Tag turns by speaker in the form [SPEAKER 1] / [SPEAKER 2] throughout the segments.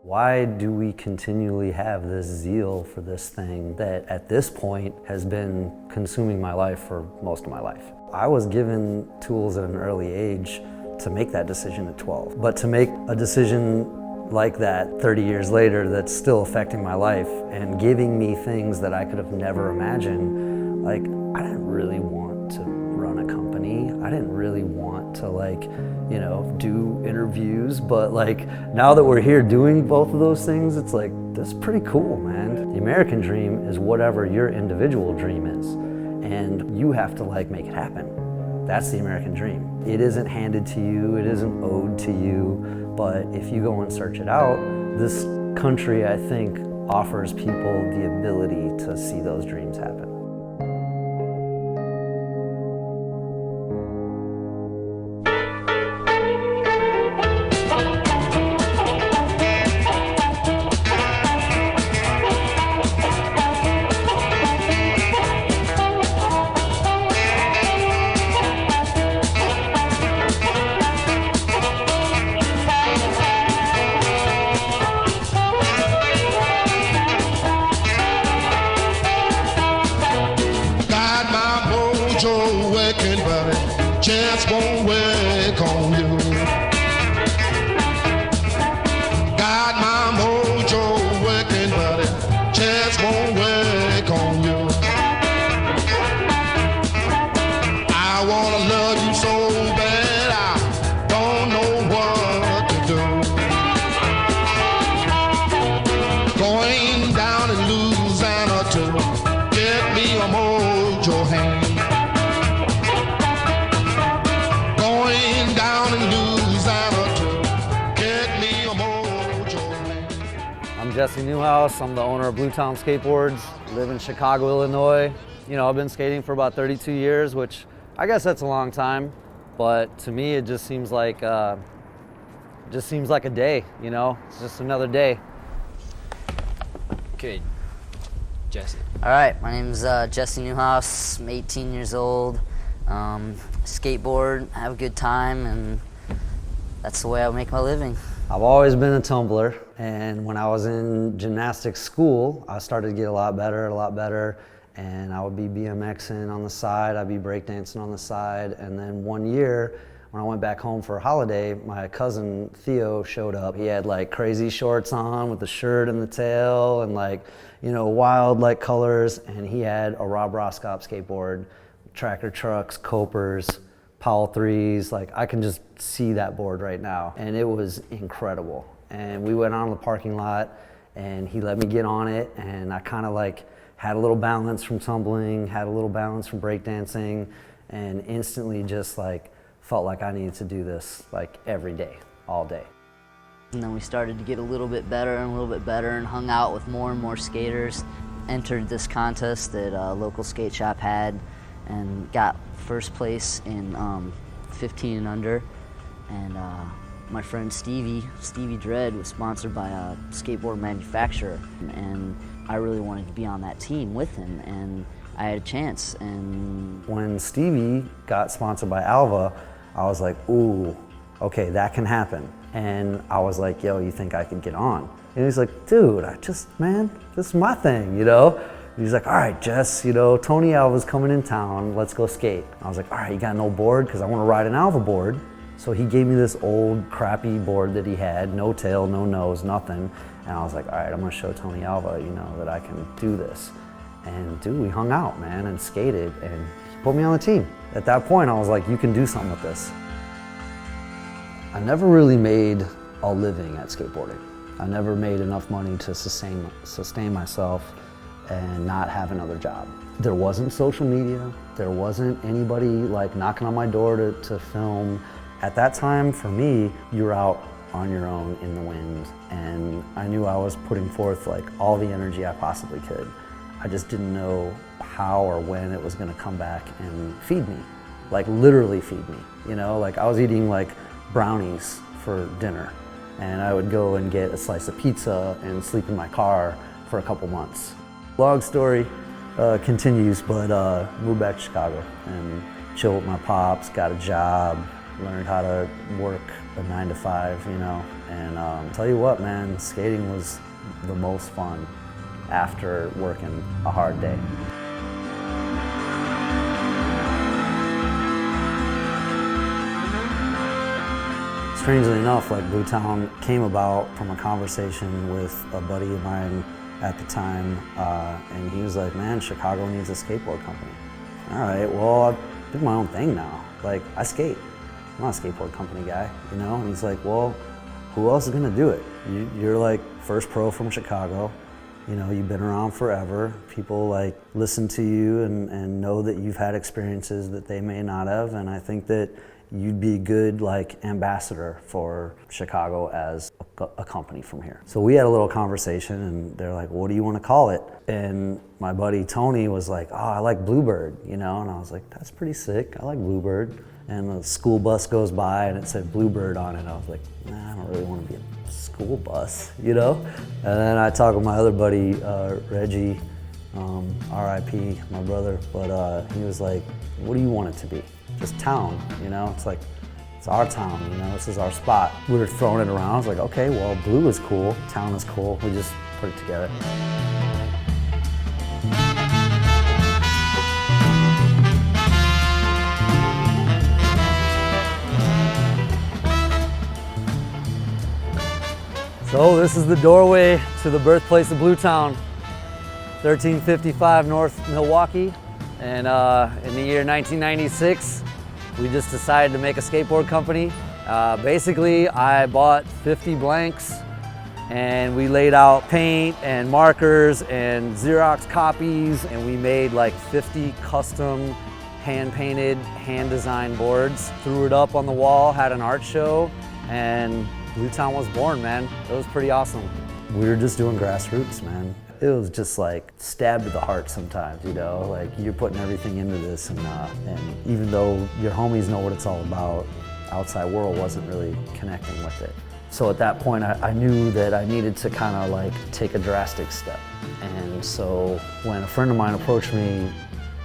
[SPEAKER 1] Why do we continually have this zeal for this thing that at this point has been consuming my life for most of my life? I was given tools at an early age to make that decision at 12. But to make a decision like that 30 years later that's still affecting my life and giving me things that I could have never imagined, like, I didn't really want to run a company. I didn't really want to, like, you know, do interviews, but like now that we're here doing both of those things, it's like, that's pretty cool, man. The American dream is whatever your individual dream is, and you have to like make it happen. That's the American dream. It isn't handed to you, it isn't owed to you, but if you go and search it out, this country, I think, offers people the ability to see those dreams happen.
[SPEAKER 2] Chance won't work on you. Got my mojo working, buddy. Chance won't work on you. I wanna love you so bad, I don't know what to do. Going down in Louisiana to get me a mojo hand.
[SPEAKER 1] Jesse Newhouse. I'm the owner of Bluetown Skateboards. Live in Chicago, Illinois. You know, I've been skating for about 32 years, which I guess that's a long time, but to me it just seems like a day. You know, it's just another day.
[SPEAKER 3] Okay, Jesse.
[SPEAKER 4] All right, my name's Jesse Newhouse. I'm 18 years old. Skateboard, have a good time, and that's the way I make my living.
[SPEAKER 1] I've always been a tumbler, and when I was in gymnastics school, I started to get a lot better, and I would be BMXing on the side, I'd be breakdancing on the side, and then one year, when I went back home for a holiday, my cousin Theo showed up. He had like crazy shorts on with the shirt and the tail, and like, you know, wild like colors, and he had a Rob Roskop skateboard, tractor trucks, copers, Powell 3s, like I can just see that board right now. And it was incredible. And we went out in the parking lot and he let me get on it, and I kind of like had a little balance from tumbling, had a little balance from breakdancing, and instantly just like felt like I needed to do this like every day, all day.
[SPEAKER 4] And then we started to get a little bit better and a little bit better and hung out with more and more skaters. Entered this contest that a local skate shop had and got first place in 15 and under, and my friend Stevie Dredd was sponsored by a skateboard manufacturer, and I really wanted to be on that team with him, and I had a chance. And
[SPEAKER 1] when Stevie got sponsored by Alva, I was like, ooh, okay, that can happen. And I was like, yo, you think I could get on? And he's like, dude, man, this is my thing, you know? He's like, all right, Jess, you know, Tony Alva's coming in town, let's go skate. I was like, all right, you got no board? Because I want to ride an Alva board. So he gave me this old crappy board that he had, no tail, no nose, nothing. And I was like, all right, I'm gonna show Tony Alva, you know, that I can do this. And dude, we hung out, man, and skated, and he put me on the team. At that point, I was like, you can do something with this. I never really made a living at skateboarding. I never made enough money to sustain myself and not have another job. There wasn't social media. There wasn't anybody like knocking on my door to film. At that time, for me, you were out on your own in the wind, and I knew I was putting forth like all the energy I possibly could. I just didn't know how or when it was gonna come back and feed me, like literally feed me. You know, like I was eating like brownies for dinner, and I would go and get a slice of pizza and sleep in my car for a couple months. Long story continues, but moved back to Chicago and chilled with my pops, got a job, learned how to work a 9 to 5, you know. And tell you what, man, skating was the most fun after working a hard day. Strangely enough, like Bluetown came about from a conversation with a buddy of mine at the time, and he was like, man, Chicago needs a skateboard company. All right, well, I do my own thing now. Like, I skate. I'm not a skateboard company guy, you know? And he's like, well, who else is gonna do it? You're like first pro from Chicago. You know, you've been around forever. People like listen to you and know that you've had experiences that they may not have. And I think that you'd be a good like ambassador for Chicago as a company from here. So we had a little conversation and they're like, what do you want to call it? And my buddy Tony was like, oh, I like Bluebird, you know? And I was like, that's pretty sick. I like Bluebird. And the school bus goes by and it said Bluebird on it. I was like, nah, I don't really want to be a school bus, you know? And then I talked with my other buddy, Reggie, RIP, my brother, but he was like, what do you want it to be? Just town, you know? It's like, it's our town, you know? This is our spot. We were throwing it around. I was like, okay, well, blue is cool, town is cool. We just put it together. So this is the doorway to the birthplace of Bluetown, 1355 North Milwaukee. And in the year 1996, we just decided to make a skateboard company. Basically, I bought 50 blanks and we laid out paint and markers and Xerox copies, and we made like 50 custom hand-painted, hand-designed boards. Threw it up on the wall, had an art show, and Bluetown was born, man. It was pretty awesome. We were just doing grassroots, man. It was just like stabbed to the heart sometimes, you know? Like you're putting everything into this and even though your homies know what it's all about, outside world wasn't really connecting with it. So at that point, I knew that I needed to kind of like take a drastic step. And so when a friend of mine approached me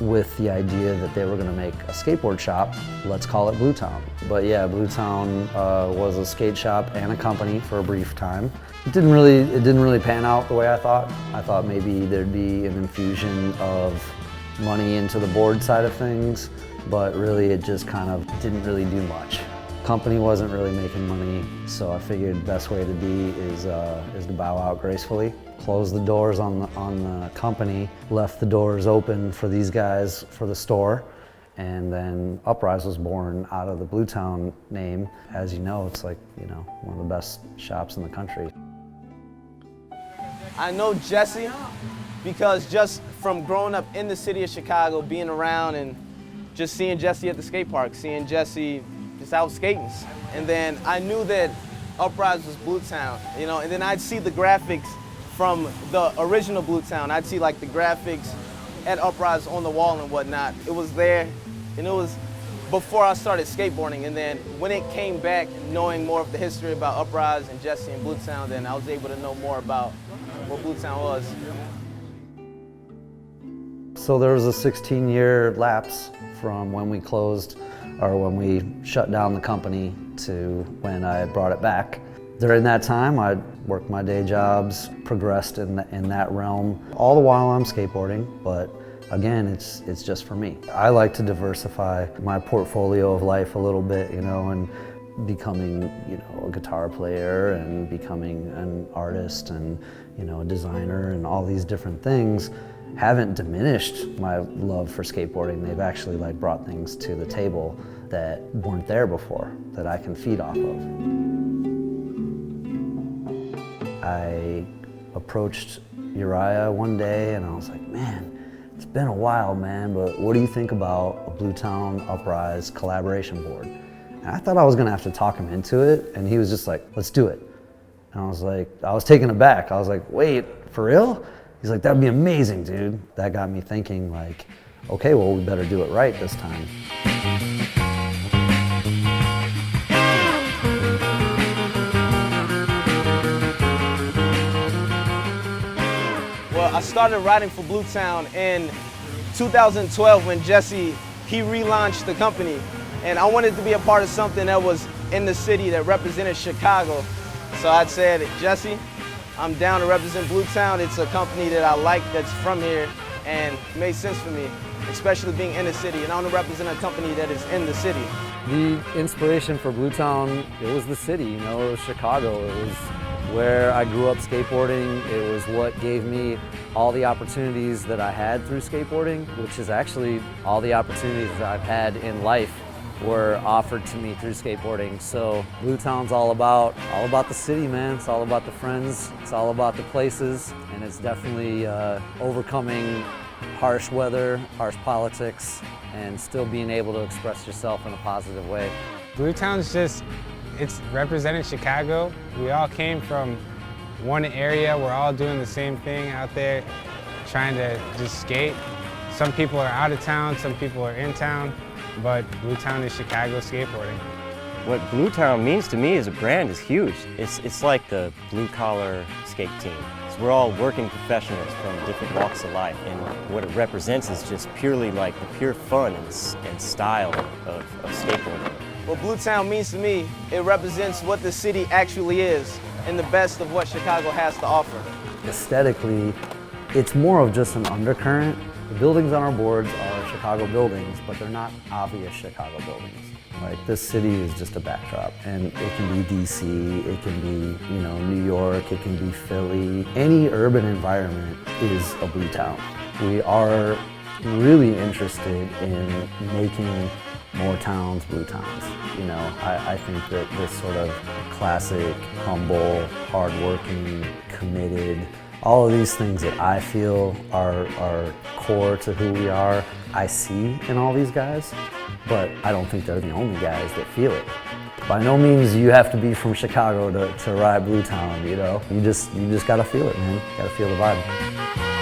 [SPEAKER 1] with the idea that they were going to make a skateboard shop, let's call it Bluetown. But yeah, Bluetown was a skate shop and a company for a brief time. It didn't really pan out the way I thought. I thought maybe there'd be an infusion of money into the board side of things, but really it just kind of didn't really do much. Company wasn't really making money, so I figured the best way to be is to bow out gracefully. Closed the doors on the company, left the doors open for these guys for the store, and then Uprise was born out of the Bluetown name. As you know, it's like, you know, one of the best shops in the country.
[SPEAKER 5] I know Jesse because just from growing up in the city of Chicago, being around and just seeing Jesse at the skate park, seeing Jesse just out skating. And then I knew that Uprise was Bluetown, you know, and then I'd see the graphics from the original Bluetown. I'd see like the graphics at Uprise on the wall and whatnot. It was there, and it was before I started skateboarding. And then when it came back, knowing more of the history about Uprise and Jesse and Bluetown, then I was able to know more about what Bluetown was.
[SPEAKER 1] So there was a 16-year lapse from when we closed, or when we shut down the company, to when I brought it back. During that time, I worked my day jobs, progressed in that realm, all the while I'm skateboarding, but again, it's just for me. I like to diversify my portfolio of life a little bit, you know, and becoming, you know, a guitar player and becoming an artist and, you know, a designer and all these different things haven't diminished my love for skateboarding. They've actually like brought things to the table that weren't there before, that I can feed off of. I approached Uriah one day and I was like, man, it's been a while, man, but what do you think about a Bluetown Uprise collaboration board? And I thought I was gonna have to talk him into it, and he was just like, let's do it. And I was like, I was taken aback. I was like, wait, for real? He's like, that'd be amazing, dude. That got me thinking like, okay, well, we better do it right this time.
[SPEAKER 5] I started riding for Bluetown in 2012 when Jesse, he relaunched the company. And I wanted to be a part of something that was in the city that represented Chicago. So I said, Jesse, I'm down to represent Bluetown. It's a company that I like that's from here and it made sense for me, especially being in the city. And I want to represent a company that is in the city.
[SPEAKER 1] The inspiration for Bluetown, it was the city, you know, it was Chicago. It was where I grew up skateboarding. It was what gave me all the opportunities that I had through skateboarding, which is actually all the opportunities that I've had in life were offered to me through skateboarding. So Bluetown's all about the city, man. It's all about the friends. It's all about the places, and it's definitely overcoming harsh weather, harsh politics, and still being able to express yourself in a positive way.
[SPEAKER 6] Bluetown's just, it's representing Chicago. We all came from one area. We're all doing the same thing out there, trying to just skate. Some people are out of town, some people are in town, but Bluetown is Chicago skateboarding.
[SPEAKER 7] What Bluetown means to me as a brand is huge. It's like the blue-collar skate team. We're all working professionals from different walks of life, and what it represents is just purely like the pure fun and style of skateboarding.
[SPEAKER 5] What Bluetown means to me, it represents what the city actually is and the best of what Chicago has to offer.
[SPEAKER 1] Aesthetically, it's more of just an undercurrent. The buildings on our boards are Chicago buildings, but they're not obvious Chicago buildings. Like, this city is just a backdrop, and it can be DC, it can be, you know, New York, it can be Philly. Any urban environment is a Bluetown. We are really interested in making more towns Bluetowns. You know, I think that this sort of classic, humble, hardworking, committed, all of these things that I feel are core to who we are, I see in all these guys, but I don't think they're the only guys that feel it. By no means you have to be from Chicago to ride Bluetown, you know? You just gotta feel it, man. You gotta feel the vibe.